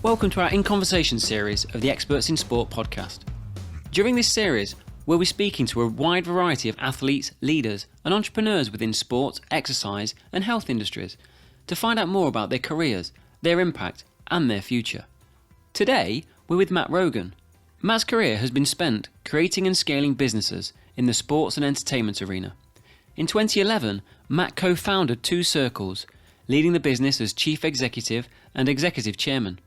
Welcome to our In Conversation series of the Experts in Sport podcast. During this series, we'll be speaking to a wide variety of athletes, leaders and entrepreneurs within sport, exercise and health industries to find out more about their careers, their impact and their future. Today, we're with Matt Rogan. Matt's career has been spent creating and scaling businesses in the sports and entertainment arena. In 2011, Matt co-founded Two Circles, leading the business as Chief Executive and Executive Chairman.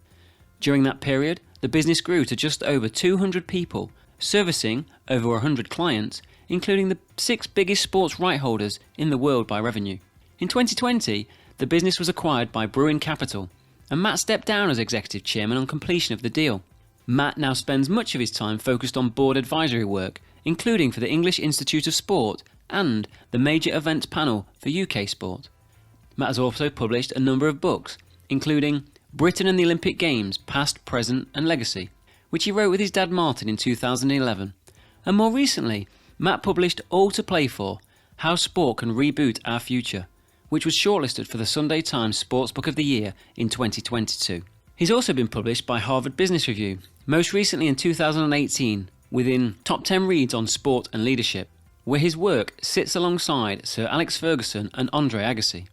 During that period, the business grew to just over 200 people, servicing over 100 clients, including the 6 biggest sports right holders in the world by revenue. In 2020, the business was acquired by Bruin Capital, and Matt stepped down as Executive Chairman on completion of the deal. Matt now spends much of his time focused on board advisory work, including for the English Institute of Sport and the Major Events Panel for UK Sport. Matt has also published a number of books, including Britain and the Olympic Games, Past, Present and Legacy, which he wrote with his dad Martin in 2011. And more recently, Matt published All to Play For, How Sport Can Reboot Our Future, which was shortlisted for the Sunday Times Sports Book of the Year in 2022. He's also been published by Harvard Business Review, most recently in 2018, within Top 10 Reads on Sport and Leadership, where his work sits alongside Sir Alex Ferguson and Andre Agassi.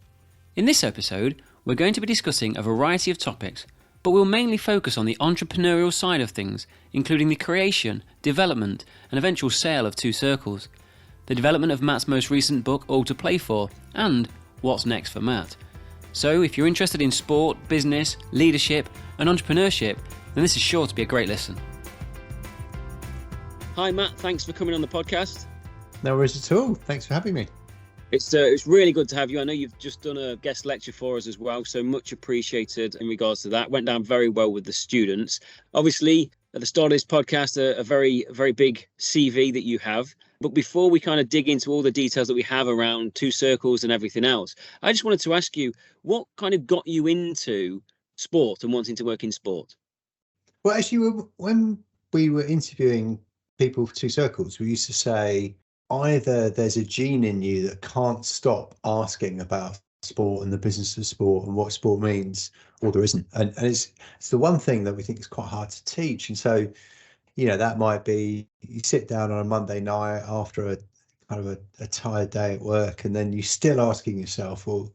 In this episode, we're going to be discussing a variety of topics, but we'll mainly focus on the entrepreneurial side of things, including the creation, development and eventual sale of Two Circles, the development of Matt's most recent book All to Play For, and what's next for Matt. So if you're interested in sport, business, leadership and entrepreneurship, then this is sure to be a great listen. Hi Matt, thanks for coming on the podcast. No worries at all. Thanks for having me. It's really good to have you. I know you've just done a guest lecture for us as well, so much appreciated in regards to that. Went down very well with the students. Obviously, at the start of this podcast, a very, very big CV that you have. But before we kind of dig into all the details that we have around Two Circles and everything else, I just wanted to ask you, what kind of got you into sport and wanting to work in sport? Well, actually, when we were interviewing people for Two Circles, we used to say, either there's a gene in you that can't stop asking about sport and the business of sport and what sport means, or there isn't. And it's the one thing that we think is quite hard to teach. And so, you know, that might be you sit down on a Monday night after a kind of a tired day at work, and then you're still asking yourself, well,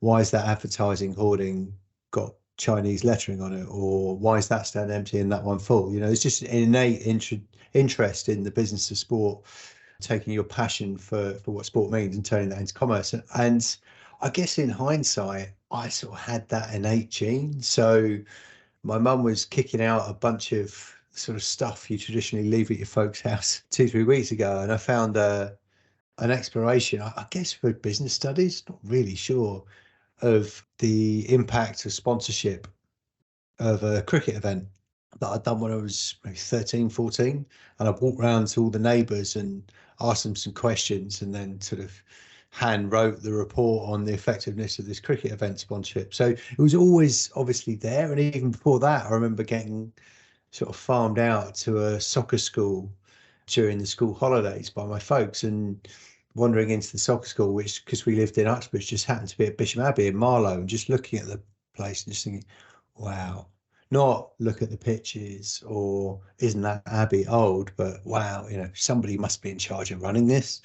why is that advertising hoarding got Chinese lettering on it? Or why is that stand empty and that one full? You know, it's just an innate interest in the business of sport, taking your passion for what sport means and turning that into commerce. And I guess in hindsight, I sort of had that innate gene. So my mum was kicking out a bunch of sort of stuff you traditionally leave at your folks' house 2-3 weeks ago. And I found an exploration, I guess for business studies, not really sure, of the impact of sponsorship of a cricket event that I'd done when I was maybe 13, 14. And I walked around to all the neighbours and asked them some questions, and then sort of hand wrote the report on the effectiveness of this cricket event sponsorship. So it was always obviously there. And even before that, I remember getting sort of farmed out to a soccer school during the school holidays by my folks, and wandering into the soccer school, which, because we lived in Uxbridge, just happened to be at Bisham Abbey in Marlow, and just looking at the place and just thinking, wow. Not look at the pitches or isn't that Abbey old, but wow, you know, somebody must be in charge of running this.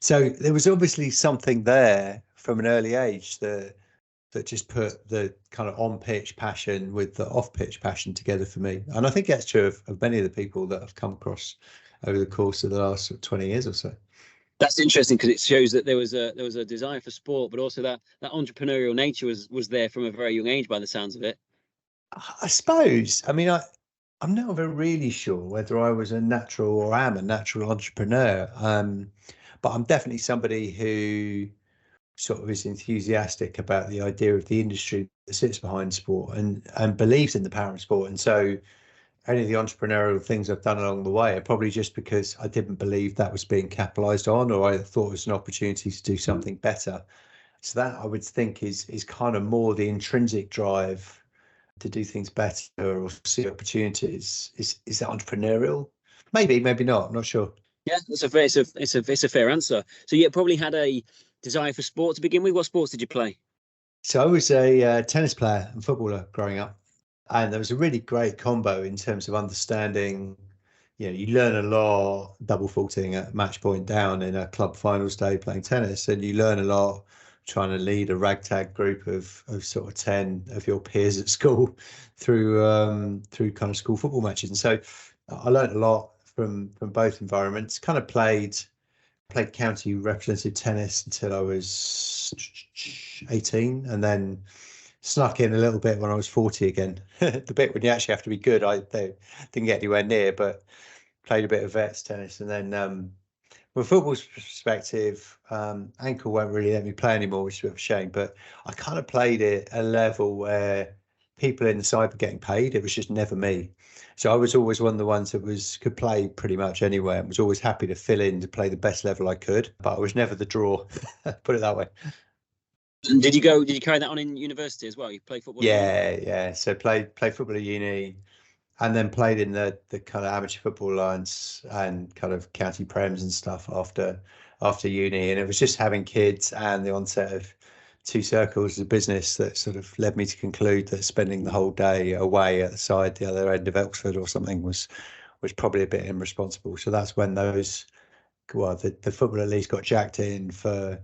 So there was obviously something there from an early age that just put the kind of on-pitch passion with the off-pitch passion together for me. And I think that's true of many of the people that I've come across over the course of the last 20 years or so. That's interesting because it shows that there was a desire for sport, but also that entrepreneurial nature was there from a very young age by the sounds of it. I suppose. I mean, I'm never really sure whether I was a natural or am a natural entrepreneur. But I'm definitely somebody who sort of is enthusiastic about the idea of the industry that sits behind sport and believes in the power of sport. And so any of the entrepreneurial things I've done along the way are probably just because I didn't believe that was being capitalized on, or I thought it was an opportunity to do something better. So that, I would think, is kind of more the intrinsic drive to do things better or see opportunities. Is that entrepreneurial? Maybe not. I'm not sure. Yeah, it's a fair answer. So you probably had a desire for sport to begin with. What sports did you play? So I was a tennis player and footballer growing up. And there was a really great combo in terms of understanding, you learn a lot double faulting at match point down in a club finals day playing tennis, and you learn a lot trying to lead a ragtag group of sort of 10 of your peers at school through kind of school football matches. And so I learned a lot from both environments. Kind of played county representative tennis until I was 18, and then snuck in a little bit when I was 40 again. The bit when you actually have to be good, they didn't get anywhere near, but played a bit of vets tennis. And then from a football's perspective, ankle won't really let me play anymore, which is a bit of a shame, but I kind of played it at a level where people in the side were getting paid. It was just never me. So I was always one of the ones that could play pretty much anywhere, and was always happy to fill in to play the best level I could, but I was never the draw, put it that way. And did you carry that on in university as well? You play football? Yeah. So played football at uni, and then played in the kind of amateur football lines and kind of county prems and stuff after uni. And it was just having kids and the onset of Two Circles as a business that sort of led me to conclude that spending the whole day away at the other end of Oxford or something was probably a bit irresponsible. So that's when the football at least got jacked in for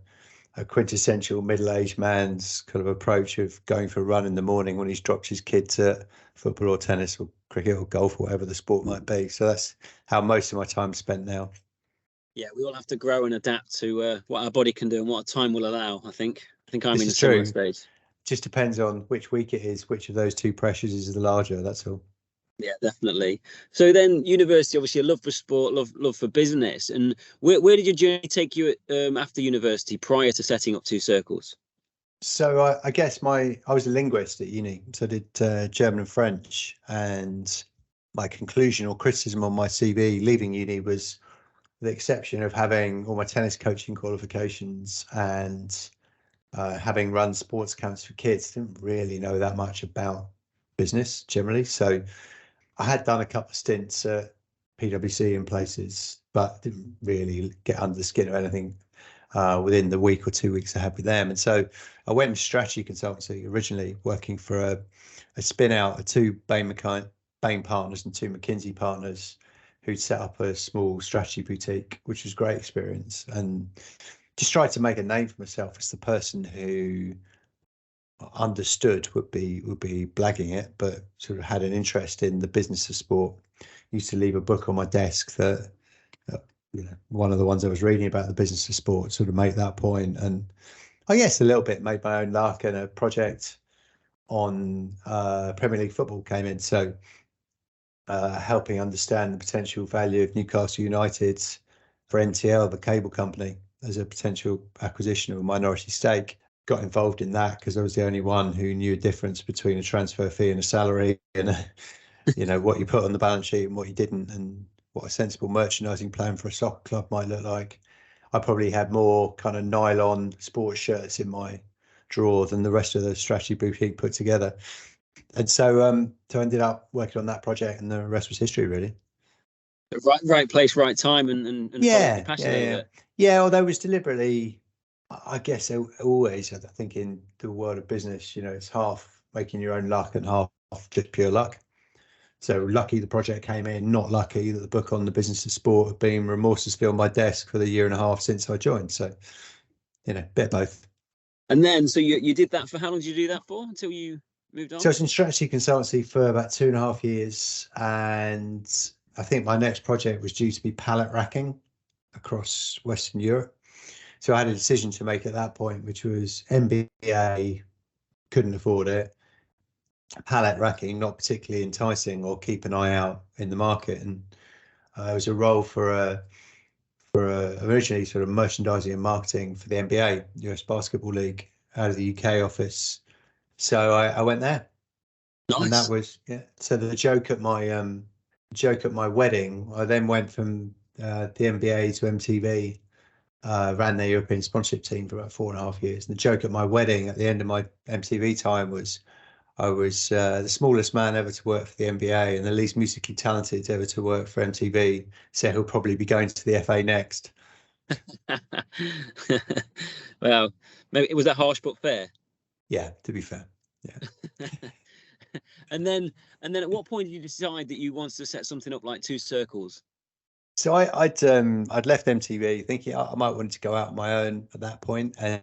a quintessential middle-aged man's kind of approach of going for a run in the morning when he's dropped his kids at football or tennis or cricket or golf or whatever the sport might be. So that's how most of my time's spent now. Yeah, we all have to grow and adapt to what our body can do and what time will allow. I think I'm This in a is similar true. stage. Just depends on which week it is, which of those two pressures is the larger. That's all. Yeah, definitely. So then university, obviously a love for sport, love for business. And where did your journey take you after university prior to setting up Two Circles? So I guess I was a linguist at uni, so I did German and French, and my conclusion or criticism on my CV leaving uni was the exception of having all my tennis coaching qualifications and having run sports camps for kids, didn't really know that much about business generally. So I had done a couple of stints at PwC in places, but didn't really get under the skin of anything within the week or 2 weeks I had with them. And so I went into strategy consultancy originally, working for a spin out of two Bain partners and two McKinsey partners who'd set up a small strategy boutique, which was a great experience, and just tried to make a name for myself as the person who understood would be blagging it, but sort of had an interest in the business of sport. Used to leave a book on my desk that one of the ones I was reading about the business of sport, sort of make that point. And I guess a little bit made my own luck, and a project on Premier League football came in. So helping understand the potential value of Newcastle United for NTL, the cable company, as a potential acquisition of a minority stake. Got involved in that because I was the only one who knew a difference between a transfer fee and a salary, and what you put on the balance sheet and what you didn't, and what a sensible merchandising plan for a soccer club might look like. I probably had more kind of nylon sports shirts in my drawer than the rest of the strategy boutique put together. And so I ended up working on that project, and the rest was history, really. Right place, right time, and following your passion a little bit. Yeah, although it was deliberately, I guess always, I think in the world of business, it's half making your own luck and half just pure luck. So lucky the project came in, not lucky that the book on the business of sport had been remorselessly on my desk for the year and a half since I joined. So, bit of both. And then, so you did that for how long did you do that for until you moved on? So I was in strategy consultancy for about 2.5 years, and I think my next project was due to be pallet racking across Western Europe. So I had a decision to make at that point, which was MBA, couldn't afford it. Pallet racking, not particularly enticing, or keep an eye out in the market. And it was a role for originally sort of merchandising and marketing for the NBA, US Basketball League, out of the UK office. So I went there. Nice. And that was, so the joke at my wedding, I then went from the NBA to MTV, ran their European sponsorship team for about 4.5 years. And the joke at my wedding at the end of my MTV time was I was the smallest man ever to work for the NBA and the least musically talented ever to work for MTV. So he'll probably be going to the FA next. Well, maybe it was that harsh but fair. Yeah, to be fair. Yeah. And then at what point did you decide that you wanted to set something up like Two Circles? So I'd left MTV thinking I might want to go out on my own at that point, and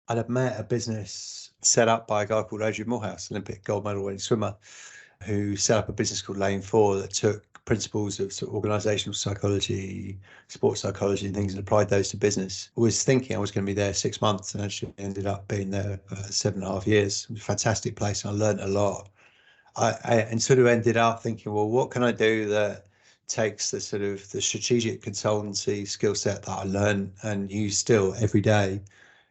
I'd have met a business set up by a guy called Adrian Morehouse, Olympic gold medal winning swimmer, who set up a business called Lane 4 that took principles of sort of organizational psychology, sports psychology, and things, and applied those to business. I was thinking I was going to be there 6 months, and actually ended up being there for 7.5 years. It was a fantastic place, and I learned a lot. And sort of ended up thinking, well, what can I do that takes the sort of the strategic consultancy skill set that I learn and use still every day,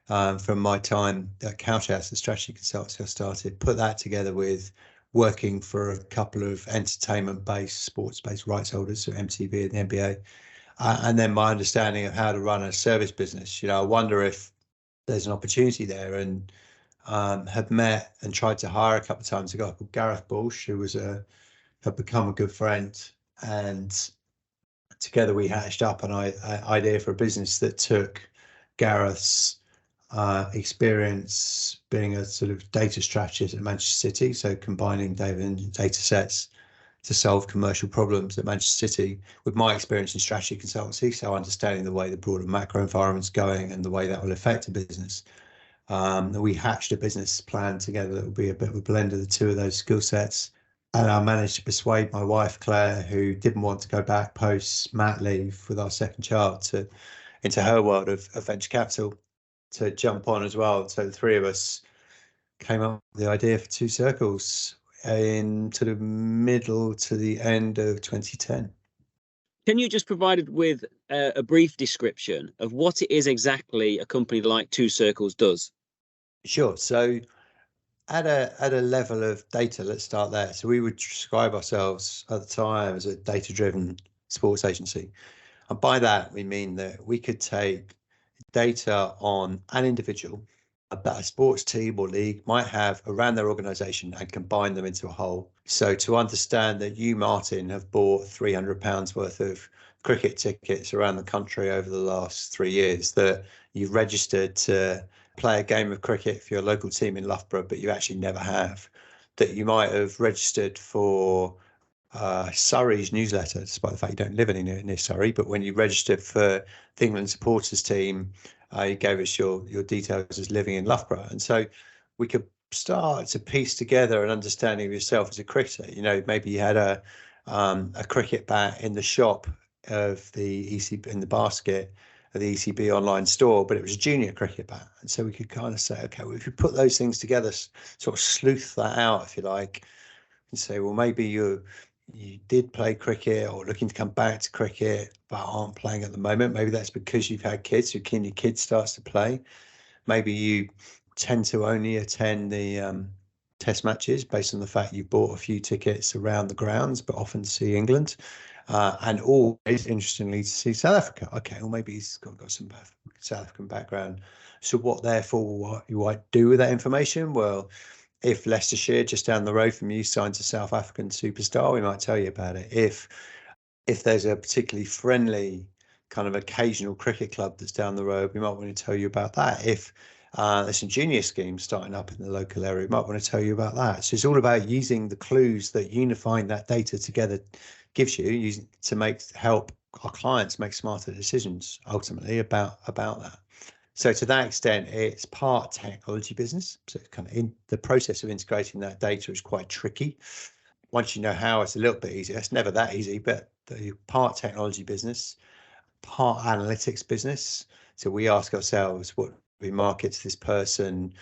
from my time at Couchhouse, the strategy consultancy I started, put that together with working for a couple of entertainment-based, sports-based rights holders, so MTV and the NBA, and then my understanding of how to run a service business. I wonder if there's an opportunity there, and had met and tried to hire a couple of times a guy called Gareth Bush, who had become a good friend, and together we hatched up an idea for a business that took Gareth's experience being a sort of data strategist at Manchester City, so combining data sets to solve commercial problems at Manchester City, with my experience in strategy consultancy, so understanding the way the broader macro environment's going and the way that will affect a business. We hatched a business plan together that would be a bit of a blend of the two of those skill sets. And I managed to persuade my wife, Claire, who didn't want to go back post mat leave with our second child, into her world of venture capital, to jump on as well. So the three of us came up with the idea for Two Circles in sort of middle to the end of 2010. Can you just provide it with a brief description of what it is exactly a company like Two Circles does? Sure. So at a level of data, let's start there. So we would describe ourselves at the time as a data-driven sports agency. And by that, we mean that we could take data on an individual that a sports team or league might have around their organization and combine them into a whole. So to understand that you, Martin, have bought £300 worth of cricket tickets around the country over the last 3 years, that you've registered to play a game of cricket for your local team in Loughborough, but you actually never have, that you might have registered for Surrey's newsletter, despite the fact you don't live anywhere near Surrey, but when you registered for the England supporters team, you gave us your details as living in Loughborough. And so we could start to piece together an understanding of yourself as a cricketer. Maybe you had a cricket bat in the shop of the ECB, in the basket of the ECB online store, but it was a junior cricket bat. And so we could kind of say, okay, well, if you put those things together, sort of sleuth that out, if you like, and say, well, maybe you did play cricket or looking to come back to cricket, but aren't playing at the moment. Maybe that's because you've had kids, you're keen your kid starts to play. Maybe you tend to only attend the test matches based on the fact you've bought a few tickets around the grounds, but often to see England. And always, interestingly, to see South Africa. Okay, well, maybe he's got some South African background. So what, therefore, what you might do with that information? Well, if Leicestershire, just down the road from you, signs a South African superstar, we might tell you about it. If there's a particularly friendly kind of occasional cricket club that's down the road, we might want to tell you about that. If there's some junior schemes starting up in the local area, we might want to tell you about that. So it's all about using the clues that unifying that data together gives you to help our clients make smarter decisions ultimately about that. So to that extent, it's part technology business. So it's kind of in the process of integrating that data is quite tricky. Once you know how, it's a little bit easier. It's never that easy, but the part technology business, part analytics business. So we ask ourselves, what we market to this person?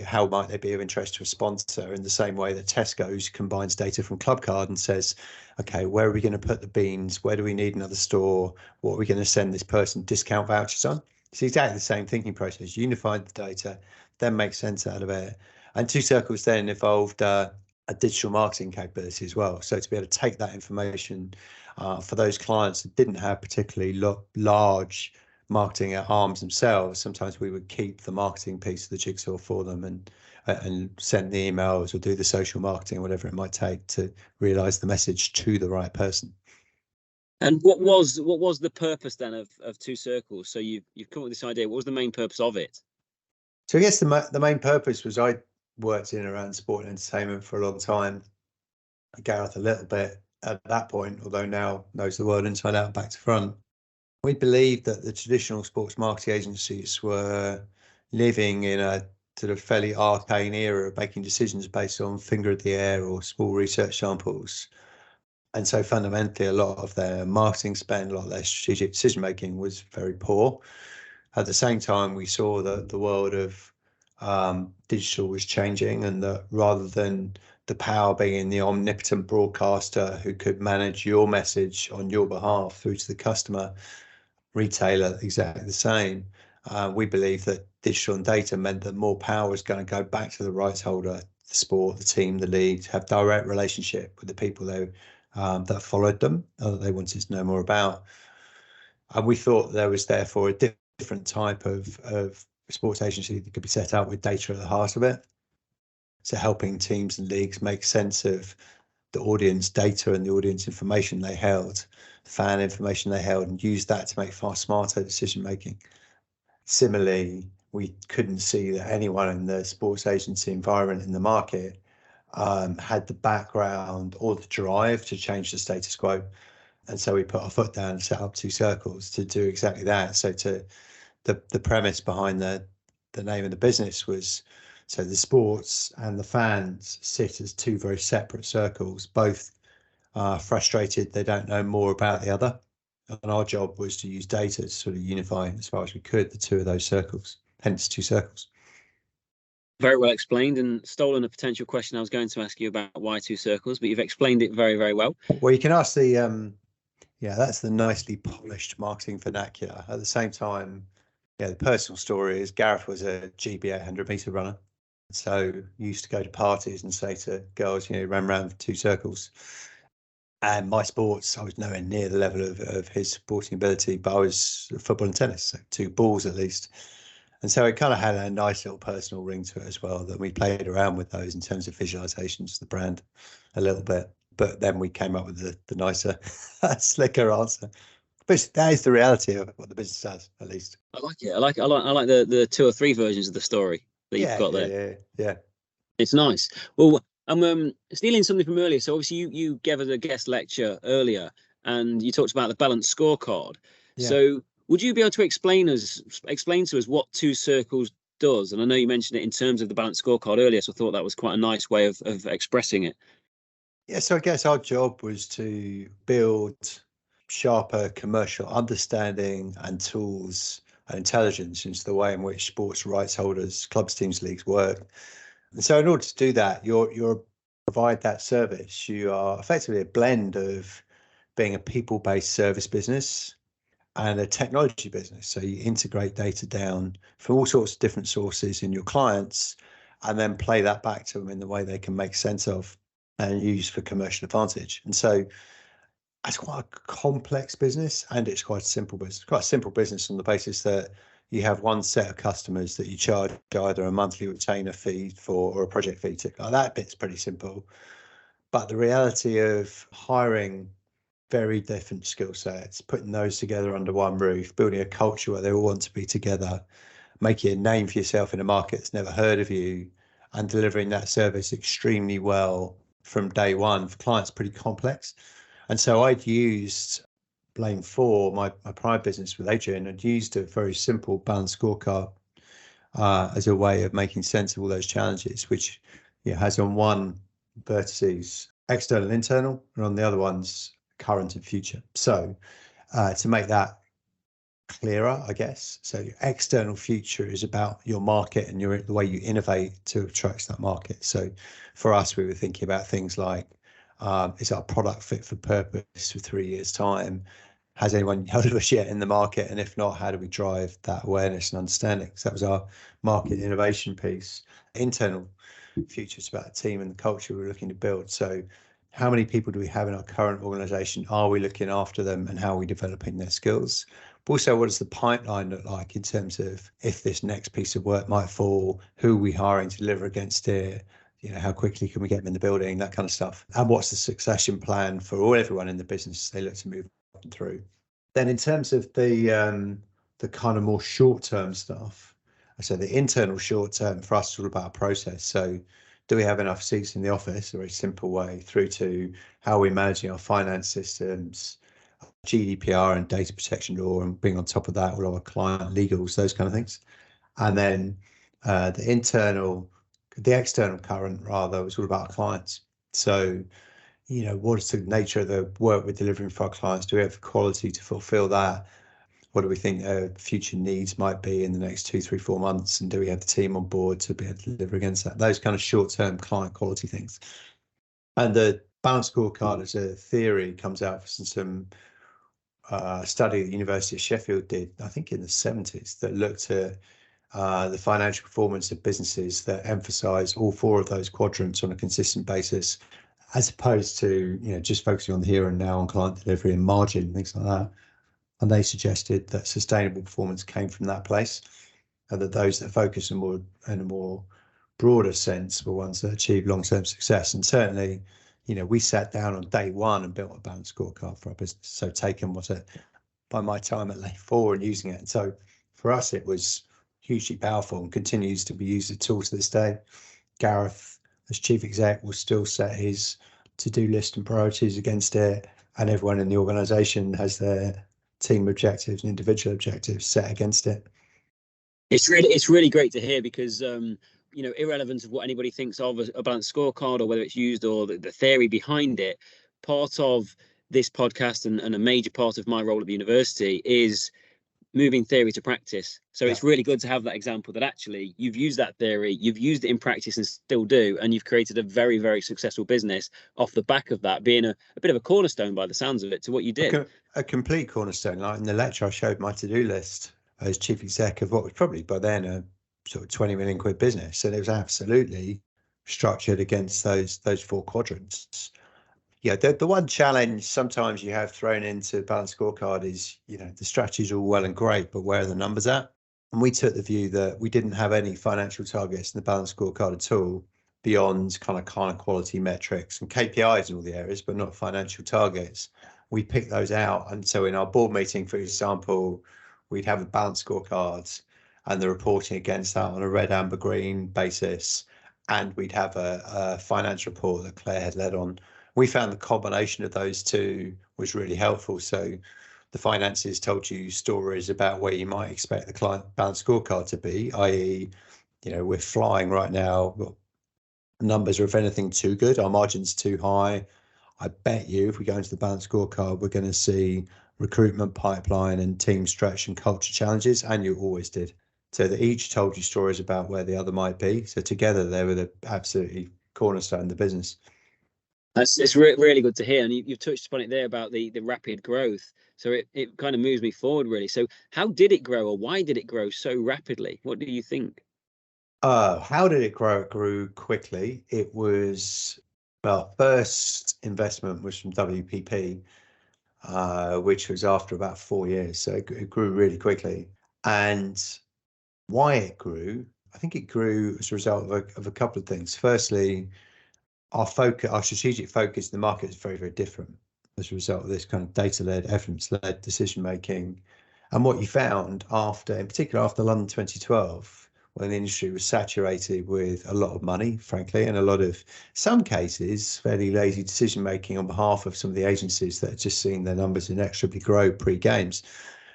How might they be of interest to a sponsor? In the same way that Tesco's combines data from Clubcard and says, okay, where are we going to put the beans? Where do we need another store? What are we going to send this person discount vouchers on? It's exactly the same thinking process. Unify the data, then make sense out of it. And Two Circles then evolved a digital marketing capability as well. So to be able to take that information for those clients that didn't have particularly large marketing arms themselves, sometimes we would keep the marketing piece of the jigsaw for them and send the emails or do the social marketing, whatever it might take to realize the message to the right person. And what was the purpose then of Two Circles? So you've come up with this idea. What was the main purpose of it? So I guess the main purpose was I worked in and around sport and entertainment for a long time. Gareth a little bit at that point, although now knows the world inside out, back to front. We believed that the traditional sports marketing agencies were living in a sort of fairly arcane era of making decisions based on finger of the air or small research samples. And so fundamentally, a lot of their marketing spend, a lot of their strategic decision making was very poor. At the same time, we saw that the world of digital was changing, and that rather than the power being in the omnipotent broadcaster who could manage your message on your behalf through to the customer, retailer exactly the same. We believe that digital and data meant that more power was going to go back to the rights holder, the sport, the team, the league, to have direct relationship with the people that followed them, that they wanted to know more about. And we thought there was therefore a different type of sports agency that could be set out with data at the heart of it. So helping teams and leagues make sense of the audience data and the audience information they held, fan information they held, and use that to make far smarter decision making. Similarly, we couldn't see that anyone in the sports agency environment in the market had the background or the drive to change the status quo. And so we put our foot down and set up Two Circles to do exactly that. So the premise behind the name of the business was, so the sports and the fans sit as two very separate circles, both frustrated they don't know more about the other. And our job was to use data to sort of unify as far as we could the two of those circles, hence Two Circles. Very well explained, and stolen a potential question I was going to ask you about why Two Circles, but you've explained it very, very well. Well, you can ask that's the nicely polished marketing vernacular. At the same time, the personal story is Gareth was a GB 800 meter runner. So used to go to parties and say to girls, ran around 2 circles. And my sports, I was nowhere near the level of his sporting ability, but I was football and tennis, so 2 balls at least. And so it kind of had a nice little personal ring to it as well, that we played around with those in terms of visualizations of the brand a little bit. But then we came up with the nicer, slicker answer. But that is the reality of what the business does, at least. I like it. I like the 2 or 3 versions of the story that you've got there. Yeah. It's nice. Well, I'm stealing something from earlier. So obviously you gave us a guest lecture earlier, and you talked about the balanced scorecard. Yeah. So would you be able to explain to us what Two Circles does? And I know you mentioned it in terms of the balanced scorecard earlier, so I thought that was quite a nice way of expressing it. Yeah, so I guess our job was to build sharper commercial understanding and tools and intelligence into the way in which sports rights holders, clubs, teams, leagues work. And so in order to do that, you're provide that service, you are effectively a blend of being a people-based service business and a technology business. So you integrate data down from all sorts of different sources in your clients and then play that back to them in the way they can make sense of and use for commercial advantage. And so it's quite a complex business, and it's quite a simple business. Quite a simple business on the basis that you have one set of customers that you charge either a monthly retainer fee for or a project fee to. That bit's pretty simple. But the reality of hiring very different skill sets, putting those together under one roof, building a culture where they all want to be together, making a name for yourself in a market that's never heard of you, and delivering that service extremely well from day one for clients, pretty complex. And so I'd used Blame 4, my prior business with Adrian, I'd used a very simple balanced scorecard as a way of making sense of all those challenges, which has on one vertices external and internal, and on the other ones current and future. So to make that clearer, I guess. So your external future is about your market and the way you innovate to attract that market. So for us, we were thinking about things like, is our product fit for purpose for 3 years' time? Has anyone heard of us yet in the market? And if not, how do we drive that awareness and understanding? So that was our market innovation piece. Internal future is about the team and the culture we're looking to build. So how many people do we have in our current organization? Are we looking after them, and how are we developing their skills? But also, what does the pipeline look like in terms of if this next piece of work might fall, who are we hiring to deliver against it? How quickly can we get them in the building, that kind of stuff. And what's the succession plan for everyone in the business they look to move through. Then in terms of the kind of more short-term stuff, So the internal short term for us is all about a process. So do we have enough seats in the office? A very simple way through to how we're managing our finance systems, GDPR and data protection law, and being on top of that, all our client legals, those kind of things. And then the external current rather was all about our clients. So, what is the nature of the work we're delivering for our clients? Do we have the quality to fulfill that? What do we think their future needs might be in the next 2, 3, 4 months? And do we have the team on board to be able to deliver against that? Those kind of short-term client quality things. And the balanced scorecard as a theory comes out from some study the University of Sheffield did, I think in the 70s, that looked at the financial performance of businesses that emphasize all four of those quadrants on a consistent basis, as opposed to just focusing on the here and now on client delivery and margin and things like that. And they suggested that sustainable performance came from that place, and that those that focus in a more broader sense were ones that achieved long-term success. And certainly, we sat down on day one and built a balanced scorecard for our business. So taken was it by my time at Loughborough and using it. And so for us, it was hugely powerful and continues to be used as a tool to this day. Gareth, as chief exec, will still set his to-do list and priorities against it, and everyone in the organization has their team objectives and individual objectives set against it. It's really great to hear, because irrelevant of what anybody thinks of a balanced scorecard or whether it's used or the theory behind it, part of this podcast and a major part of my role at the university is moving theory to practice. So It's really good to have that example that actually you've used that theory, you've used it in practice and still do, and you've created a very, very successful business off the back of that, being a bit of a cornerstone by the sounds of it to what you did. A complete cornerstone. Like in the lecture, I showed my to-do list as chief exec of what was probably by then a sort of 20 million quid business, and it was absolutely structured against those four quadrants. Yeah, the one challenge sometimes you have thrown into balanced scorecard is, the strategy is all well and great, but where are the numbers at? And we took the view that we didn't have any financial targets in the balanced scorecard at all, beyond kind of quality metrics and KPIs in all the areas, but not financial targets. We picked those out. And so in our board meeting, for example, we'd have a balanced scorecard and the reporting against that on a red, amber, green basis. And we'd have a finance report that Claire had led on. We found the combination of those two was really helpful. So the finances told you stories about where you might expect the client balance scorecard to be, i.e., we're flying right now. Numbers are, if anything, too good. Our margin's too high. I bet you if we go into the balance scorecard, we're going to see recruitment pipeline and team stretch and culture challenges, and you always did. So that each told you stories about where the other might be. So together they were the absolutely cornerstone of the business. It's really good to hear, and you've touched upon it there about the rapid growth. So it kind of moves me forward, really. So how did it grow, or why did it grow so rapidly? What do you think? How did it grow? It grew quickly. It was our first investment was from WPP, which was after about 4 years. So it grew really quickly. And why it grew, I think it grew as a result of a couple of things. Firstly, our strategic focus in the market is very, very different as a result of this kind of data-led, evidence-led decision making. And what you found in particular after London 2012, when the industry was saturated with a lot of money, frankly, and a lot of, some cases, fairly lazy decision making on behalf of some of the agencies that had just seen their numbers inexorably grow pre-games,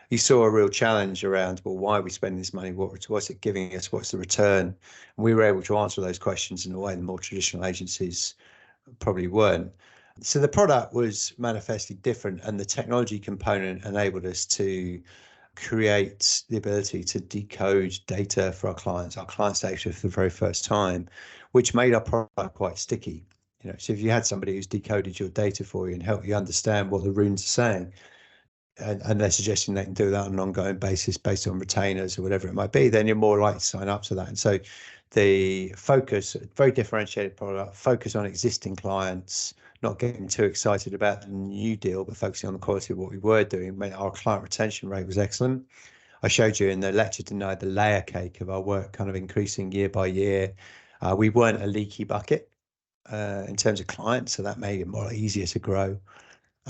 you saw a real challenge around, well, why are we spending this money? What's it giving us? What's the return? And we were able to answer those questions in a way the more traditional agencies probably weren't. So the product was manifestly different, and the technology component enabled us to create the ability to decode data for our clients' data for the very first time, which made our product quite sticky. So if you had somebody who's decoded your data for you and helped you understand what the runes are saying, and they're suggesting they can do that on an ongoing basis based on retainers or whatever it might be, then you're more likely to sign up to that. And so the focus, very differentiated product, focus on existing clients, not getting too excited about the new deal, but focusing on the quality of what we were doing, meant our client retention rate was excellent. I showed you in the lecture tonight the layer cake of our work kind of increasing year by year. We weren't a leaky bucket in terms of clients, so that made it more easier to grow.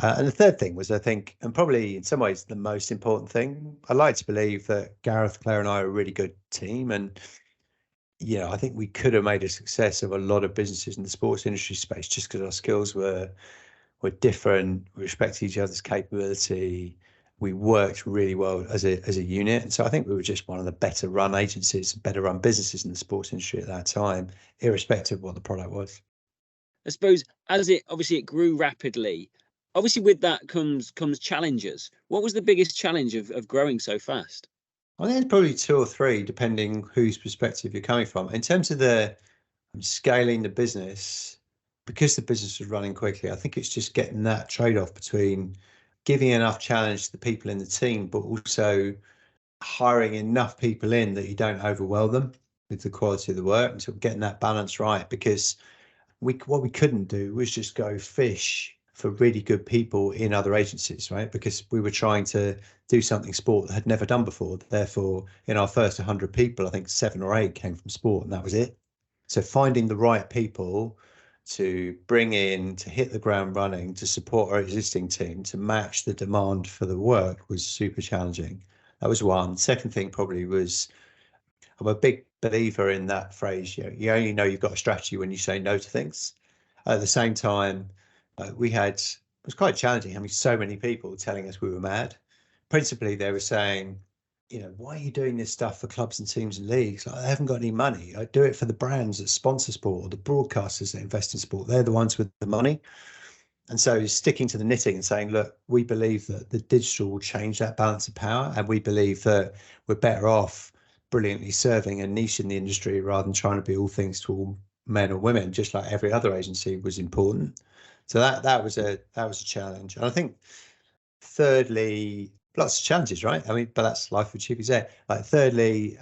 And the third thing was, I think, and probably in some ways the most important thing, I like to believe that Gareth, Claire, and I are a really good team. And, I think we could have made a success of a lot of businesses in the sports industry space just because our skills were different, we respected each other's capability. We worked really well as a unit. And so I think we were just one of the better run agencies, better run businesses in the sports industry at that time, irrespective of what the product was. I suppose as it grew rapidly, obviously with that comes challenges. What was the biggest challenge of growing so fast? I think it's probably two or three, depending whose perspective you're coming from. In terms of the scaling the business, because the business was running quickly, I think it's just getting that trade-off between giving enough challenge to the people in the team, but also hiring enough people in that you don't overwhelm them with the quality of the work, and sort of getting that balance right. Because what we couldn't do was just go fish for really good people in other agencies, right? Because we were trying to do something sport that had never done before. Therefore, in our first 100 people, I think 7 or 8 came from sport, and that was it. So finding the right people to bring in, to hit the ground running, to support our existing team, to match the demand for the work was super challenging. That was one. Second thing probably was, I'm a big believer in that phrase, you only know you've got a strategy when you say no to things. At the same time, it was quite challenging having so many people telling us we were mad. Principally, they were saying, why are you doing this stuff for clubs and teams and leagues? Like, I haven't got any money. I do it for the brands that sponsor sport, or the broadcasters that invest in sport. They're the ones with the money. And so sticking to the knitting and saying, look, we believe that the digital will change that balance of power. And we believe that we're better off brilliantly serving a niche in the industry rather than trying to be all things to all men or women, just like every other agency, was important. So that was a challenge. And I think thirdly, lots of challenges, right? I mean, but that's life with Chippy Z. Like thirdly,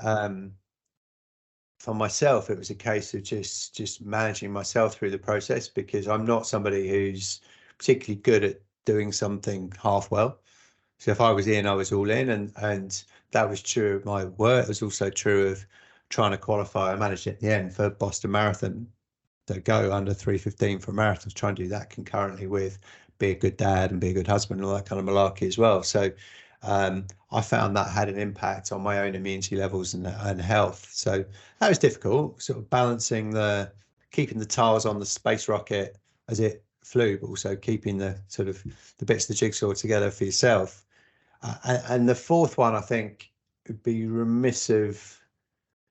for myself, it was a case of just managing myself through the process, because I'm not somebody who's particularly good at doing something half well. So if I was in, I was all in, and that was true of my work. It was also true of trying to qualify. I managed it in the end for Boston Marathon to go under 3:15 for marathons, try and do that concurrently with be a good dad and be a good husband and all that kind of malarkey as well. So I found that had an impact on my own immunity levels and health. So that was difficult, sort of balancing keeping the tiles on the space rocket as it flew, but also keeping the sort of the bits of the jigsaw together for yourself. And the fourth one, I think, would be remiss of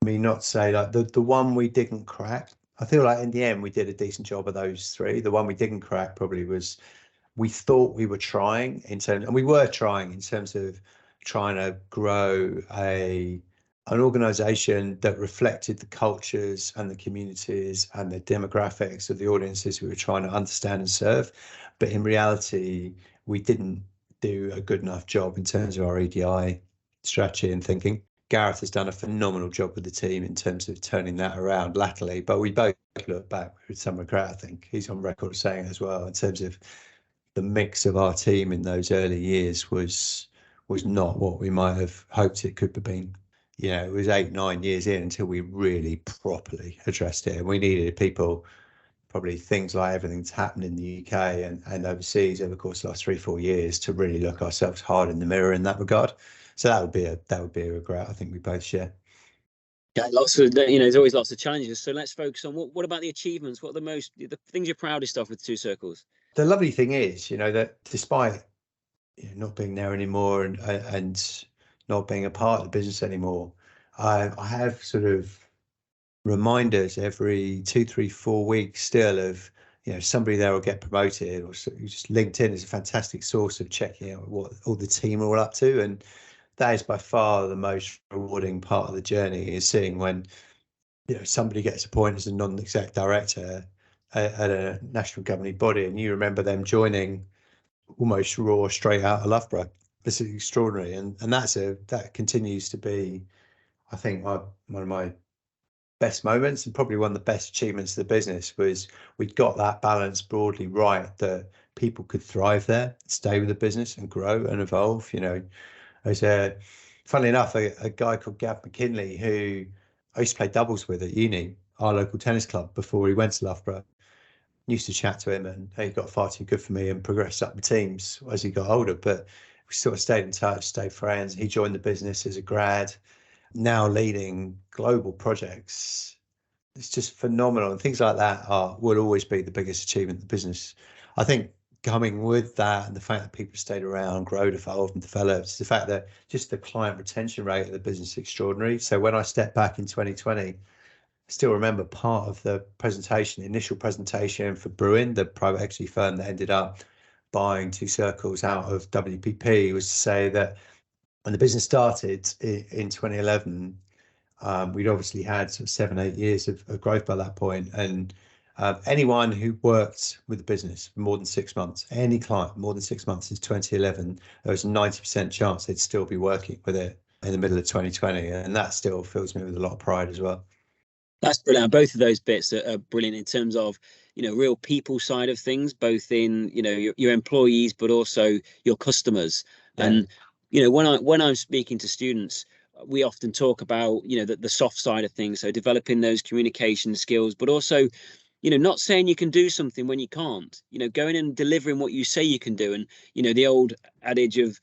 me not say, like, the one we didn't crack. I feel like in the end we did a decent job of those three. The one we didn't crack probably was, we thought we were trying in terms, and we were trying in terms of trying to grow an organization that reflected the cultures and the communities and the demographics of the audiences we were trying to understand and serve. But in reality, we didn't do a good enough job in terms of our EDI strategy and thinking. Gareth has done a phenomenal job with the team in terms of turning that around latterly, but we both look back with some regret. I think he's on record saying as well, in terms of the mix of our team in those early years was not what we might have hoped it could have been. It was 8-9 years in until we really properly addressed it, and we needed people, probably things like everything that's happened in the UK and overseas over the course of the last 3-4 years, to really look ourselves hard in the mirror in that regard. So that would be a regret I think we both share. Yeah, there's always lots of challenges. So let's focus on what about the achievements? What are the things you're proudest of with Two Circles? The lovely thing is, that despite not being there anymore and not being a part of the business anymore, I have sort of reminders every 2, 3, 4 weeks still of, somebody there will get promoted, or just LinkedIn is a fantastic source of checking out what all the team are all up to. And that is by far the most rewarding part of the journey, is seeing when, somebody gets appointed as a non-exec director at a national governing body, and you remember them joining almost raw straight out of Loughborough. This is extraordinary, and that continues to be, I think, one of my best moments, and probably one of the best achievements of the business, was we got that balance broadly right, that people could thrive there, stay with the business and grow and evolve. There's funnily enough, a guy called Gav McKinley, who I used to play doubles with at uni, our local tennis club, before he went to Loughborough. used to chat to him, and he got far too good for me and progressed up the teams as he got older. But we sort of stayed in touch, stayed friends. He joined the business as a grad, now leading global projects. It's just phenomenal. And things like that will always be the biggest achievement of the business. I think coming with that and the fact that people stayed around, grow, evolved and developed, the fact that just the client retention rate of the business is extraordinary. So when I stepped back in 2020, I still remember part of the presentation, the initial presentation for Bruin, the private equity firm that ended up buying Two Circles out of WPP, was to say that when the business started in 2011, we'd obviously had sort of 7, 8 years of growth by that point. And anyone who worked with the business for more than 6 months, any client more than 6 months since 2011, there was a 90% chance they'd still be working with it in the middle of 2020. And that still fills me with a lot of pride as well. That's brilliant. Both of those bits are brilliant in terms of, real people side of things, both in, your employees, but also your customers. Yeah. And, when I'm speaking to students, we often talk about, the soft side of things. So developing those communication skills, but also, not saying you can do something when you can't, going and delivering what you say you can do. And, the old adage of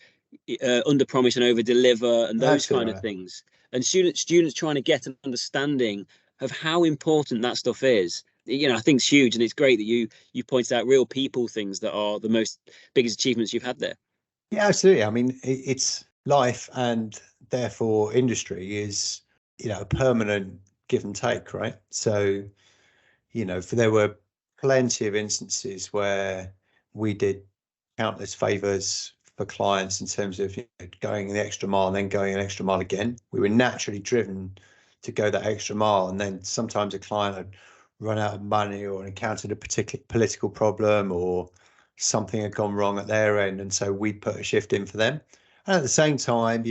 under promise and over deliver and those kind of things. And students trying to get an understanding of how important that stuff is. I think it's huge, and it's great that you pointed out real people things that are the biggest achievements you've had there. Yeah, absolutely. I mean, it's life, and therefore industry is, a permanent give and take, right? So, there were plenty of instances where we did countless favors for clients in terms of going the extra mile and then going an extra mile again. We were naturally driven to go that extra mile, and then sometimes a client had run out of money or encountered a particular political problem or something had gone wrong at their end, and so we put a shift in for them. And at the same time,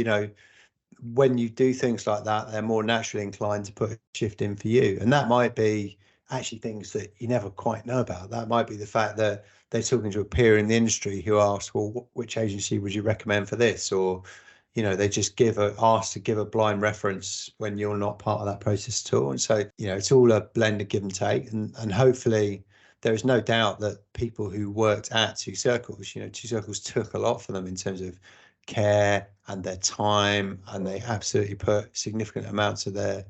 when you do things like that, they're more naturally inclined to put a shift in for you. And that might be actually things that you never quite know about. That might be the fact that they're talking to a peer in the industry who asks, well, which agency would you recommend for this? Or, they just ask to give a blind reference when you're not part of that process at all. And so, it's all a blend of give and take. And hopefully there is no doubt that people who worked at Two Circles, Two Circles took a lot for them in terms of care and their time, and they absolutely put significant amounts of their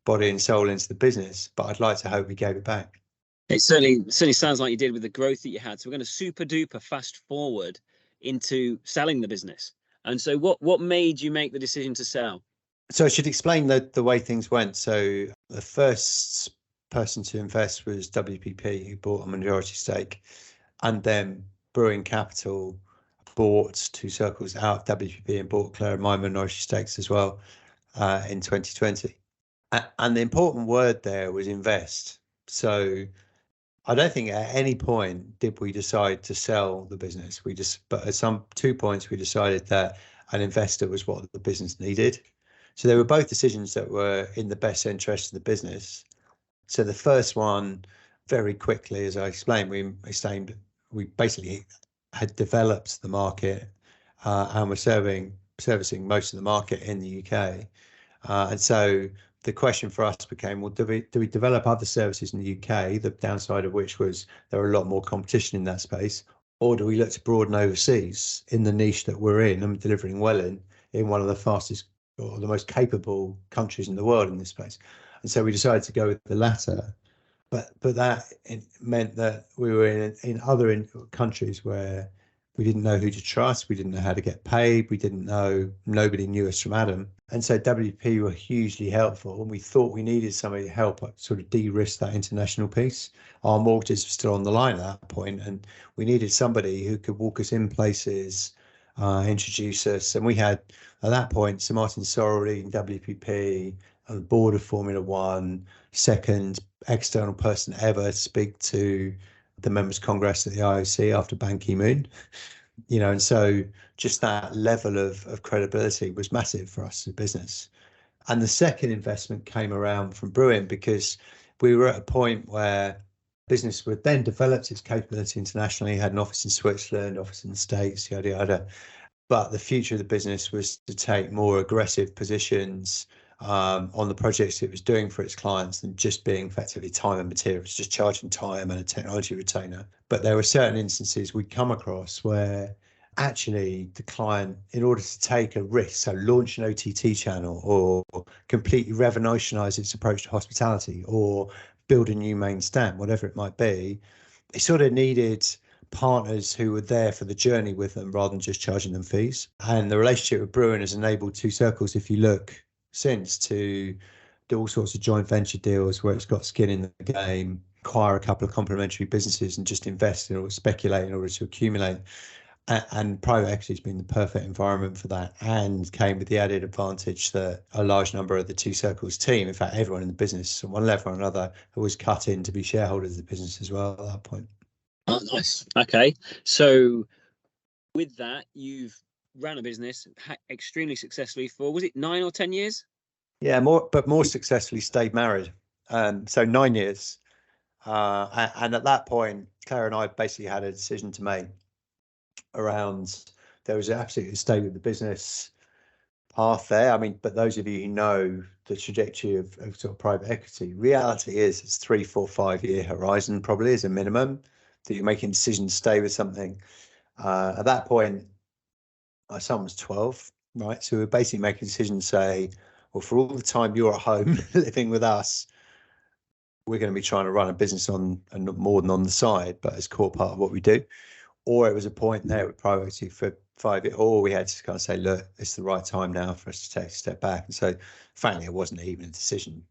body and soul into the business. But I'd like to hope we gave it back. It certainly sounds like you did with the growth that you had. So we're going to super duper fast forward into selling the business. And so what made you make the decision to sell? So I should explain the way things went. So the first person to invest was WPP, who bought a majority stake, and then Brewing Capital bought Two Circles out of WPP and bought Claire and my minority stakes as well in 2020. And the important word there was invest. So I don't think at any point did we decide to sell the business. But at 2 points, we decided that an investor was what the business needed. So they were both decisions that were in the best interest of the business. So the first one, very quickly, as I explained, we basically had developed the market and were servicing most of the market in the UK. And so the question for us became, well, do we develop other services in the UK, the downside of which was there were a lot more competition in that space, or do we look to broaden overseas in the niche that we're in and delivering well in one of the fastest or the most capable countries in the world in this space? And so we decided to go with the latter. But that meant that we were in other countries where we didn't know who to trust. We didn't know how to get paid. Nobody knew us from Adam. And so WP were hugely helpful. And we thought we needed somebody to help sort of de-risk that international piece. Our mortgages were still on the line at that point, and we needed somebody who could walk us in places, introduce us. And we had, at that point, Sir Martin Sorrell in WPP, on the board of Formula One, second external person ever to speak to the Members' Congress at the IOC after Ban Ki-moon, and so just that level of credibility was massive for us as a business. And the second investment came around from Bruin because we were at a point where business would then developed its capability internationally, had an office in Switzerland, office in the States, yada, yada. But the future of the business was to take more aggressive positions on the projects it was doing for its clients than just being effectively time and materials, just charging time and a technology retainer. But there were certain instances we'd come across where actually the client, in order to take a risk, so launch an OTT channel or completely revolutionize its approach to hospitality or build a new main stand, whatever it might be, they sort of needed partners who were there for the journey with them rather than just charging them fees. And the relationship with Bruin has enabled Two Circles, if you look since, to do all sorts of joint venture deals where it's got skin in the game, acquire a couple of complementary businesses and just invest in or speculate in order to accumulate. And private equity has been the perfect environment for that, and came with the added advantage that a large number of the Two Circles team, in fact, everyone in the business, at one level or another, was cut in to be shareholders of the business as well at that point. Oh, nice. Okay. So with that, you've ran a business extremely successfully for, was it 9 or 10 years? Yeah, more successfully stayed married. So 9 years. And at that point, Claire and I basically had a decision to make around, there was absolutely a stay with the business path there. I mean, but those of you who know the trajectory of sort of private equity, reality is it's 3, 4, 5 year horizon probably is a minimum that you're making decisions to stay with something. At that point, my son was 12, right? So we're basically making decisions, say, well, for all the time you're at home living with us, we're going to be trying to run a business on, and not more than on the side, but as core part of what we do. Or it was a point there with private equity for 5 years, or we had to kind of say, look, it's the right time now for us to take a step back. And so, frankly, it wasn't even a decision.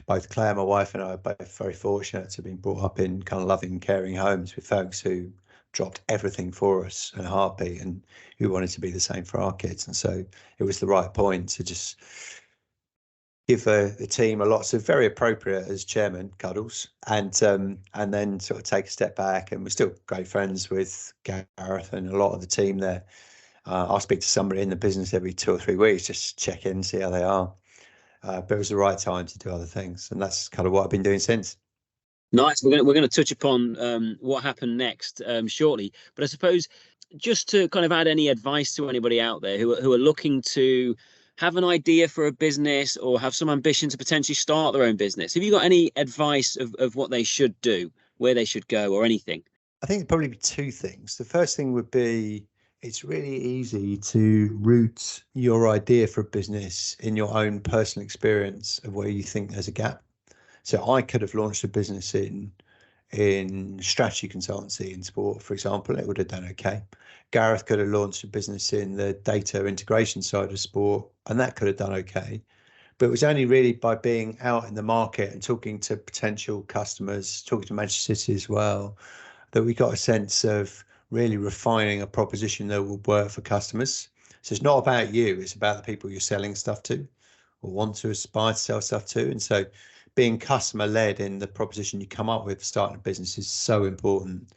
Both Claire, my wife, and I are both very fortunate to have been brought up in kind of loving, caring homes with folks who dropped everything for us in a heartbeat and who wanted to be the same for our kids. And so it was the right point to just give the team a lot of very appropriate as chairman cuddles, and then sort of take a step back. And we're still great friends with Gareth and a lot of the team there. I'll speak to somebody in the business every 2 or 3 weeks, just check in, see how they are. But it was the right time to do other things, and that's kind of what I've been doing since. Nice. We're going to touch upon what happened next shortly, but I suppose just to kind of add any advice to anybody out there who are looking to have an idea for a business or have some ambition to potentially start their own business, have you got any advice of what they should do, where they should go, or anything? I think it'd probably be 2 things. The first thing would be, it's really easy to root your idea for a business in your own personal experience of where you think there's a gap. So I could have launched a business in strategy consultancy in sport, for example. It would have done okay. Gareth could have launched a business in the data integration side of sport, and that could have done okay. But it was only really by being out in the market and talking to potential customers, talking to Manchester City as well, that we got a sense of really refining a proposition that will work for customers. So it's not about you, it's about the people you're selling stuff to or want to aspire to sell stuff to. And so being customer led in the proposition you come up with starting a business is so important.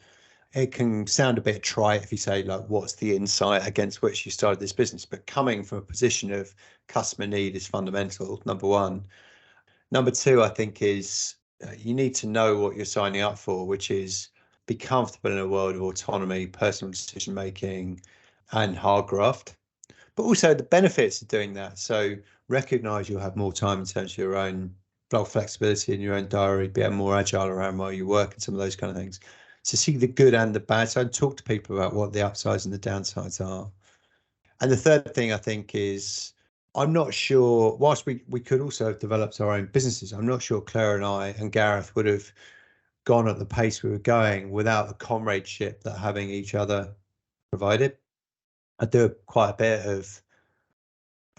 It can sound a bit trite if you say, like, what's the insight against which you started this business? But coming from a position of customer need is fundamental, number one. Number two, I think, is you need to know what you're signing up for, which is be comfortable in a world of autonomy, personal decision making, and hard graft, but also the benefits of doing that. So recognize you'll have more time in terms of your own flexibility in your own diary, be more agile around while you work and some of those kind of things. So see the good and the bad. So talk to people about what the upsides and the downsides are. And the third thing I think is, I'm not sure, whilst we could also have developed our own businesses, I'm not sure Claire and I and Gareth would have gone at the pace we were going without the comradeship that having each other provided. I do quite a bit of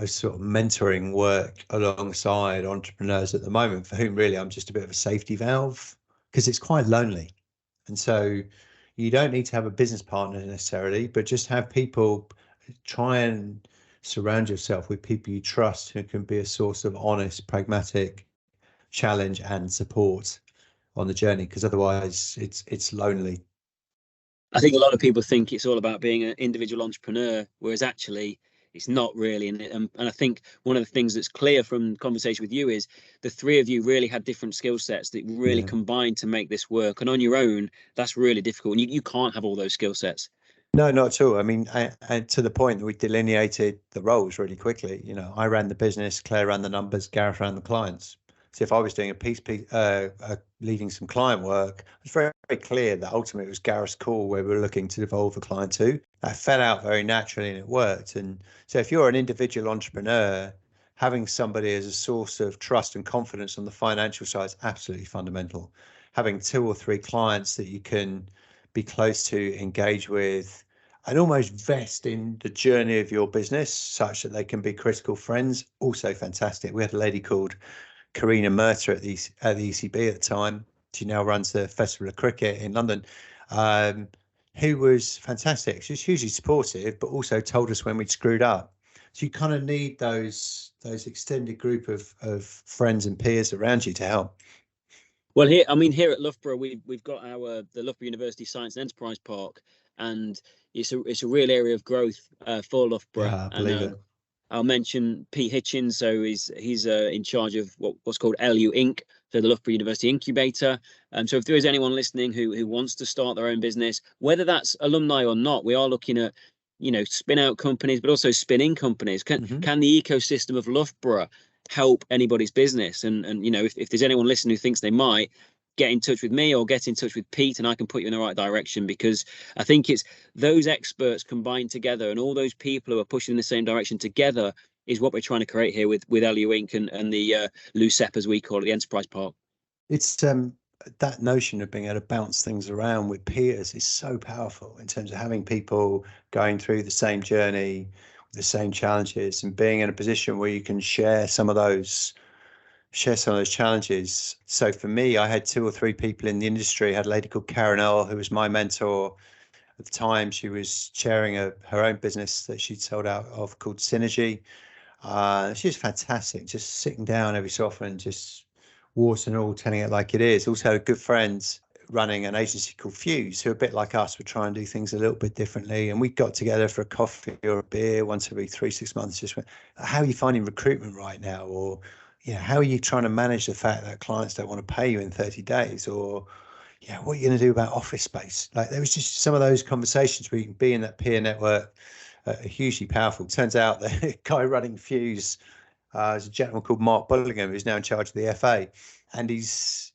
sort of mentoring work alongside entrepreneurs at the moment, for whom really I'm just a bit of a safety valve, because it's quite lonely. And so you don't need to have a business partner necessarily, but just have people, try and surround yourself with people you trust who can be a source of honest, pragmatic challenge and support on the journey, because otherwise it's lonely. I think a lot of people think it's all about being an individual entrepreneur, whereas actually it's not really. And I think one of the things that's clear from conversation with you is the three of you really had different skill sets that really combined to make this work. And on your own, that's really difficult. And you can't have all those skill sets. No, not at all. I mean, and to the point that we delineated the roles really quickly. I ran the business, Claire ran the numbers, Gareth ran the clients. So if I was doing leading some client work, it was very, very clear that ultimately it was Gareth's call where we were looking to evolve a client to. That fell out very naturally and it worked. And so if you're an individual entrepreneur, having somebody as a source of trust and confidence on the financial side is absolutely fundamental. Having two or three clients that you can be close to, engage with, and almost vest in the journey of your business such that they can be critical friends. Also fantastic. We had a lady called Karina Murta at the ECB at the time. She now runs the Festival of Cricket in London, who was fantastic. She was hugely supportive, but also told us when we'd screwed up. So you kind of need those extended group of friends and peers around you to help. Well, here at Loughborough, we've got the Loughborough University Science and Enterprise Park, and it's a real area of growth for Loughborough. Yeah, I And believe it. I'll mention Pete Hitchens. So he's in charge of what's called LU Inc., so the Loughborough University Incubator. So if there is anyone listening who wants to start their own business, whether that's alumni or not, we are looking at spin out companies, but also spin in companies. Can the ecosystem of Loughborough help anybody's business? And if there's anyone listening who thinks they might, get in touch with me or get in touch with Pete, and I can put you in the right direction, because I think it's those experts combined together and all those people who are pushing in the same direction together is what we're trying to create here with LU Inc. and the LUCEP, as we call it, the Enterprise Park. It's that notion of being able to bounce things around with peers is so powerful in terms of having people going through the same journey, the same challenges, and being in a position where you can share some of those challenges. So for me, I had two or three people in the industry. I had a lady called Karen Earl, who was my mentor at the time. She was chairing her own business that she'd sold out of called Synergy. She was fantastic, just sitting down every so often, just warts and all, telling it like it is. Also had good friends running an agency called Fuse, who are a bit like us, would try and do things a little bit differently. And we got together for a coffee or a beer once every 3-6 months. Just went, how are you finding recruitment right now? Or how are you trying to manage the fact that clients don't want to pay you in 30 days? Or, what are you going to do about office space? Like, there was just some of those conversations where you can be in that peer network, hugely powerful. Turns out the guy running Fuse is a gentleman called Mark Bullingham, who's now in charge of the FA. And he's,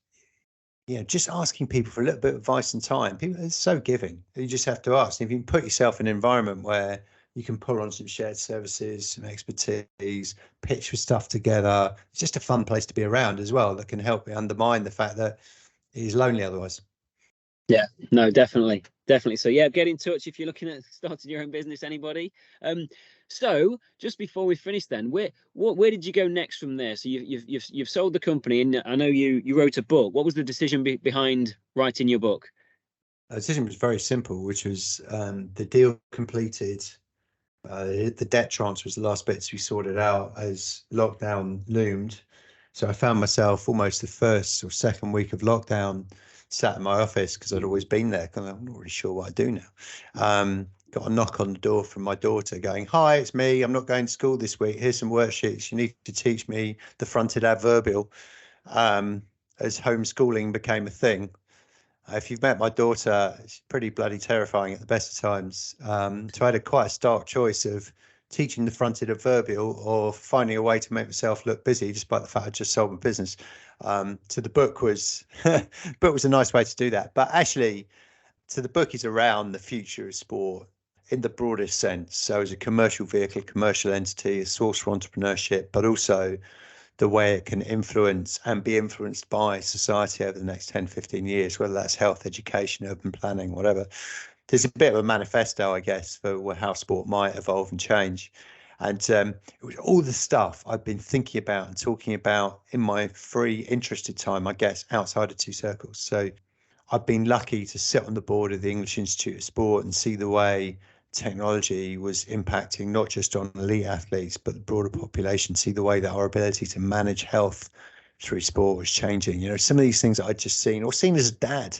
just asking people for a little bit of advice and time. People are so giving. You just have to ask. And if you can put yourself in an environment where you can pull on some shared services, some expertise, pitch for stuff together. It's just a fun place to be around as well, that can help undermine the fact that he's lonely otherwise. Yeah, no, definitely. So yeah, get in touch if you're looking at starting your own business, anybody. So just before we finish then, where did you go next from there? So you've sold the company, and I know you wrote a book. What was the decision behind writing your book? The decision was very simple, which was the deal completed. The debt transfer was the last bit to be sorted out as lockdown loomed. So I found myself almost the first or second week of lockdown sat in my office, because I'd always been there, because I'm not really sure what I do now. Got a knock on the door from my daughter going, "Hi, it's me. I'm not going to school this week. Here's some worksheets. You need to teach me the fronted adverbial," as homeschooling became a thing. If you've met my daughter, it's pretty bloody terrifying at the best of times. So I had quite a stark choice of teaching the fronted adverbial or finding a way to make myself look busy, despite the fact I just sold my business. So the book was a nice way to do that. But actually, the book is around the future of sport in the broadest sense. So as a commercial vehicle, commercial entity, a source for entrepreneurship, but also the way it can influence and be influenced by society over the next 10, 15 years, whether that's health, education, urban planning, whatever. There's a bit of a manifesto, I guess, for how sport might evolve and change. And it was all the stuff I've been thinking about and talking about in my free, interested time, I guess, outside of Two Circles. So I've been lucky to sit on the board of the English Institute of Sport and see the way technology was impacting not just on elite athletes, but the broader population, see the way that our ability to manage health through sport was changing. Some of these things that I'd just seen as a dad,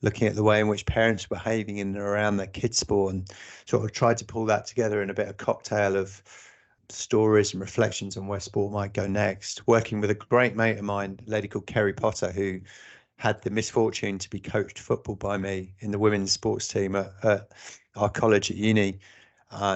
looking at the way in which parents were behaving in and around their kids' sport, and sort of tried to pull that together in a bit of cocktail of stories and reflections on where sport might go next. Working with a great mate of mine, a lady called Kerry Potter, who had the misfortune to be coached football by me in the women's sports team at our college at uni.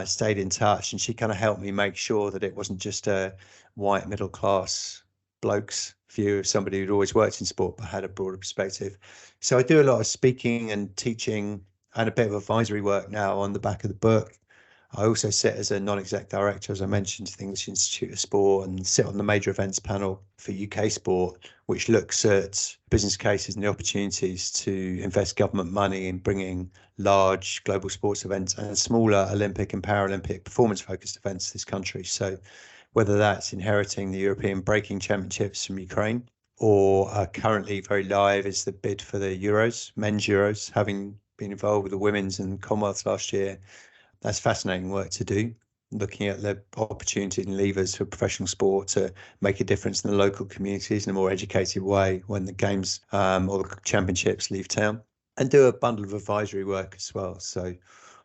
Stayed in touch, and she kind of helped me make sure that it wasn't just a white middle class blokes view of somebody who'd always worked in sport but had a broader perspective. So I do a lot of speaking and teaching and a bit of advisory work now on the back of the book. I also sit as a non-exec director, as I mentioned, to the English Institute of Sport, and sit on the major events panel for UK sport, which looks at business cases and the opportunities to invest government money in bringing large global sports events and smaller Olympic and Paralympic performance-focused events to this country. So whether that's inheriting the European Breaking Championships from Ukraine, or currently very live is the bid for the Euros, men's Euros, having been involved with the women's and Commonwealth last year. That's fascinating work to do, looking at the opportunity and levers for professional sport to make a difference in the local communities in a more educated way when the games or the championships leave town, and do a bundle of advisory work as well. So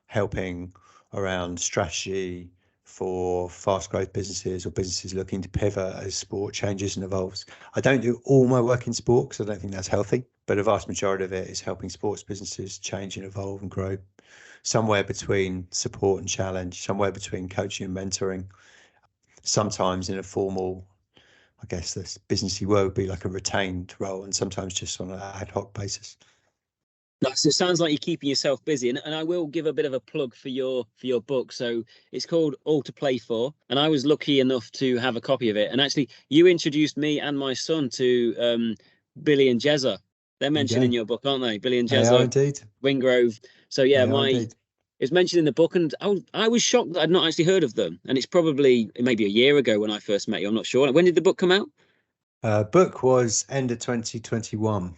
helping around strategy for fast growth businesses or businesses looking to pivot as sport changes and evolves. I don't do all my work in sport because I don't think that's healthy, but a vast majority of it is helping sports businesses change and evolve and grow, somewhere between support and challenge, somewhere between coaching and mentoring, sometimes in a formal, I guess this businessy word would be like a retained role, and sometimes just on an ad hoc basis. Nice. It sounds like you're keeping yourself busy, and I will give a bit of a plug for your book. So it's called All to Play For, and I was lucky enough to have a copy of it. And actually, you introduced me and my son to Billy and Jezza. They're mentioned in your book, aren't they? Billy and They are Jezza, indeed. Wingrove. So yeah, They are indeed. it's mentioned in the book, and I was shocked that I'd not actually heard of them. And it's probably maybe a year ago when I first met you. I'm not sure. When did the book come out? Book was end of 2021.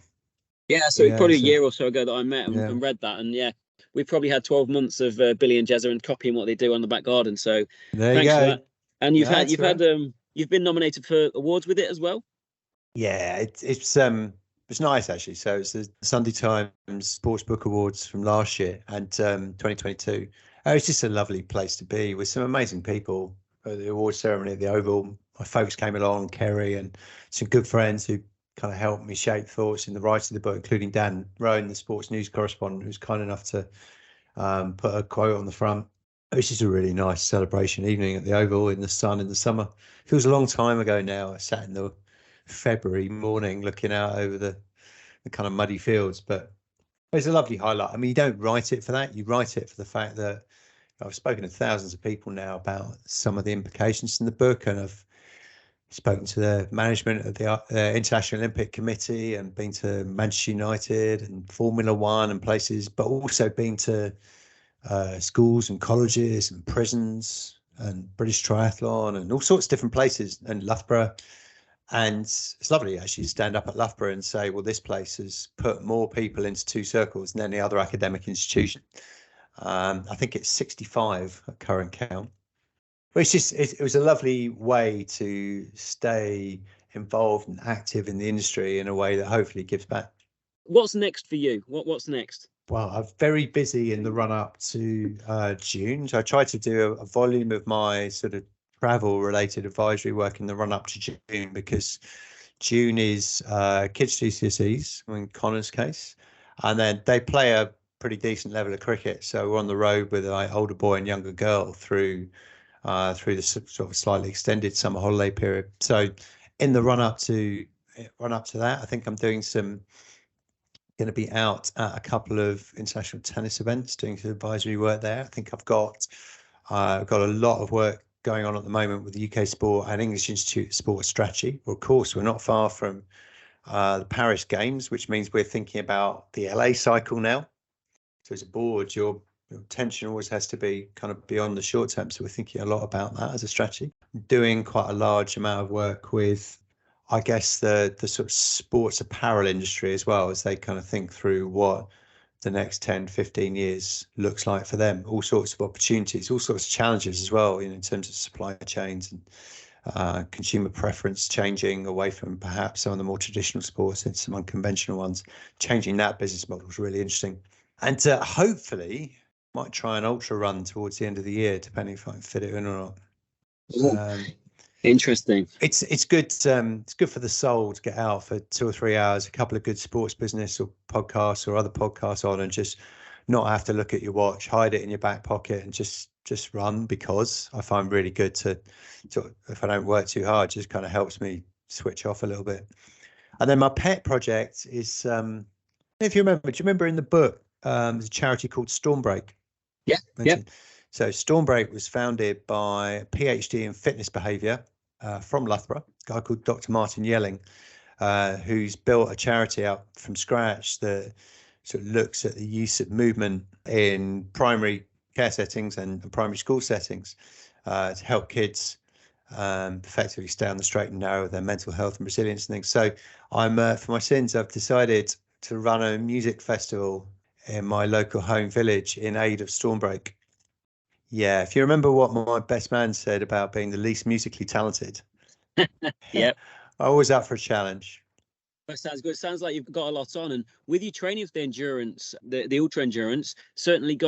Yeah, so probably a so year or so ago that I met yeah. and read that, and yeah, we've probably had 12 months of Billy and Jezza and copying what they do on the back garden. So There you thanks for go. that. And That's right. you've been nominated for awards with it as well. Yeah, it's nice actually. So it's the Sunday Times Sports Book Awards from last year and 2022. It's just a lovely place to be with some amazing people. The awards ceremony at the Oval, my folks came along, Kerry, and some good friends who kind of helped me shape thoughts in the writing of the book, including Dan Rowan, the sports news correspondent, who's kind enough to put a quote on the front. It was just a really nice celebration evening at the Oval in the sun in the summer. Feels a long time ago now. I sat in the February morning looking out over the kind of muddy fields, but it's a lovely highlight. I mean, you don't write it for that. You write it for the fact that I've spoken to thousands of people now about some of the implications in the book, and I've spoken to the management of the International Olympic Committee and been to Manchester United and Formula One and places, but also been to schools and colleges and prisons and British Triathlon and all sorts of different places, and Loughborough. And it's lovely actually to stand up at Loughborough and say, well, this place has put more people into two circles than any other academic institution. I think it's 65 at current count. But it was a lovely way to stay involved and active in the industry in a way that hopefully gives back. What's next for you? What's next? Well, I'm very busy in the run up to June. So I tried to do a volume of my sort of travel related advisory work in the run up to June, because June is kids GCSEs in Connor's case, and then they play a pretty decent level of cricket. So we're on the road with an older boy and younger girl through the sort of slightly extended summer holiday period. So in the run up to that, I think I'm doing going to be out at a couple of international tennis events doing some advisory work there. I think I've got a lot of work going on at the moment with the UK Sport and English Institute of Sport Strategy. Well, of course, we're not far from the Paris Games, which means we're thinking about the LA cycle now. So as a board, your attention always has to be kind of beyond the short term. So we're thinking a lot about that as a strategy. Doing quite a large amount of work with, I guess, the sort of sports apparel industry as well, as they kind of think through what the next 10, 15 years looks like for them. All sorts of opportunities, all sorts of challenges as well, in terms of supply chains and consumer preference changing away from perhaps some of the more traditional sports into some unconventional ones. Changing that business model is really interesting. And hopefully might try an ultra run towards the end of the year, depending if I can fit it in or not. Interesting. It's good. It's good for the soul to get out for 2 or 3 hours, a couple of good sports business or podcasts or other podcasts on, and just not have to look at your watch, hide it in your back pocket, and just run. Because I find really good to if I don't work too hard, just kind of helps me switch off a little bit. And then my pet project is, if you remember, do you remember in the book, there's a charity called Stormbreak? Yeah. So Stormbreak was founded by a PhD in fitness behaviour from Loughborough, a guy called Dr. Martin Yelling, who's built a charity out from scratch that sort of looks at the use of movement in primary care settings and primary school settings to help kids effectively stay on the straight and narrow with their mental health and resilience and things. So I'm for my sins, I've decided to run a music festival in my local home village in aid of Stormbreak. Yeah, if you remember what my best man said about being the least musically talented. Yep. I'm always up for a challenge. That sounds good. Sounds like you've got a lot on, and with you training for the endurance, the ultra endurance, certainly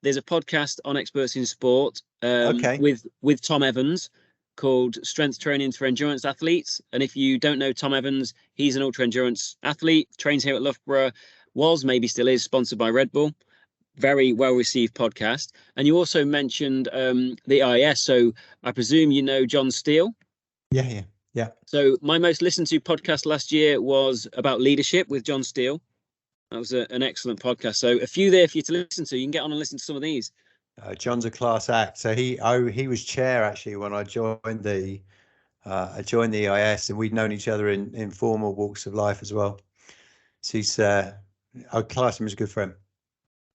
there's a podcast on Experts in Sport Okay. with Tom Evans called Strength Training for Endurance Athletes. And if you don't know Tom Evans, he's an ultra endurance athlete, trains here at Loughborough, maybe still is, sponsored by Red Bull. Very well received podcast. And you also mentioned the IS, so I presume you know John Steele. Yeah. So my most listened to podcast last year was about leadership with John Steele. That was an excellent podcast. So a few there for you to listen to. You can get on and listen to some of these. John's a class act. So he was chair actually when I joined the EIS, and we'd known each other in informal walks of life as well. So he's I class him as a good friend.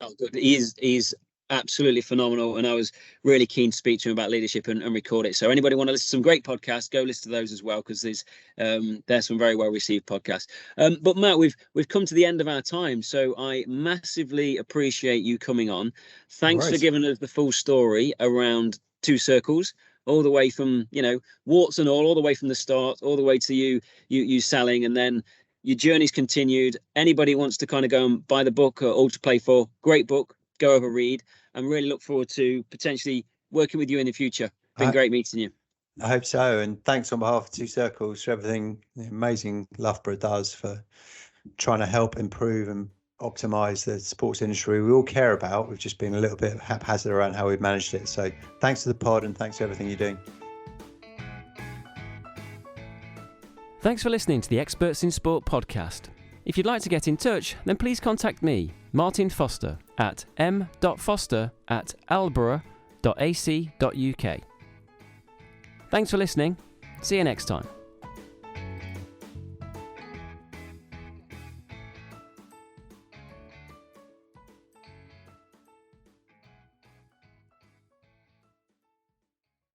Oh, good. He's absolutely phenomenal, and I was really keen to speak to him about leadership and record it. So anybody want to listen to some great podcasts, go listen to those as well, because there's some very well received podcasts. But Matt, we've come to the end of our time, so I massively appreciate you coming on. Thanks for giving us the full story around Two Circles, all the way from, warts and all the way from the start, all the way to you selling, and then your journey's continued. Anybody wants to kind of go and buy the book, All to Play For, great book, go over, read, and really look forward to potentially working with you in the future. Been great meeting you. I hope so. And thanks on behalf of Two Circles for everything the amazing Loughborough does for trying to help improve and optimize the sports industry we all care about. We've just been a little bit haphazard around how we've managed it. So thanks to the pod, and thanks for everything you're doing. Thanks for listening to the Experts in Sport podcast. If you'd like to get in touch, then please contact me, Martin Foster, at m.foster@alborough.ac.uk. Thanks for listening. See you next time.